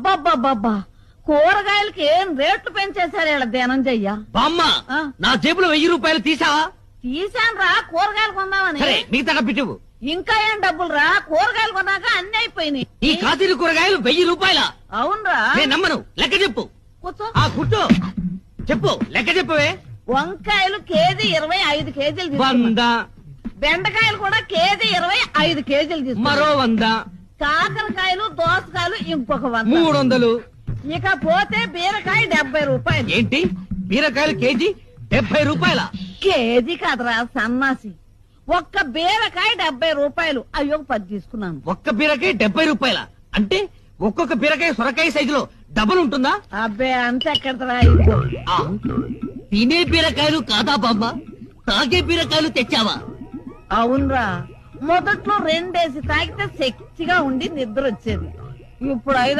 బాబ్బా కూరగాయలకి ఏం రేట్లు పెంచేశారు ఇలా ధనంజయ్య. బామ్మ నా జేబులో 1000 రూపాయలు తీసావా? తీసాను రా, కూరగాయలు కొందామని. సరే మిగతా డబ్బిటివు. ఇంకా ఏం డబ్బులు రా, కూరగాయలు కొన్నాక అన్ని అయిపోయినాయి. ఈ కాశీలు కూరగాయలు 1000 రూపాయల? అవునరా. నేను నమ్మను, లెక్క చెప్పు. కూర్చో. కూర్చో, చెప్పు, లెక్క చెప్పవే. వంకాయలు కేజీ 25 కేజీలు తీసుకున్నా. 100. బెండకాయలు కూడా కేజీ 25 కేజీలు తీసుకున్నా. మరో 100. కాకరకాయలు దోసకాయలు ఇంకొక 100. 300. ఇక పోతే బీరకాయ 70 రూపాయలు. ఏంటి, బీరకాయలు కేజీ 70 రూపాయల? కేజీ కాదురా సన్నాసి, ఒక్క బీరకాయ 70 రూపాయలు. అయ్యో 10 తీసుకున్నాను. ఒక్క బీరకాయ 70 రూపాయల అంటే ఒక్కొక్క బీరకాయ సొరకాయ సైజులో డబుల్ ఉంటుందా? అబ్బే అంత ఎక్కడరా. తినే బీరకాయలు కాదా బామ్మ, తాగే బీరకాయలు తెచ్చావా? అవునరా, మొదట్లో 2 తాగితే శక్తిగా ఉండి నిద్ర వచ్చేది. ఇప్పుడు 5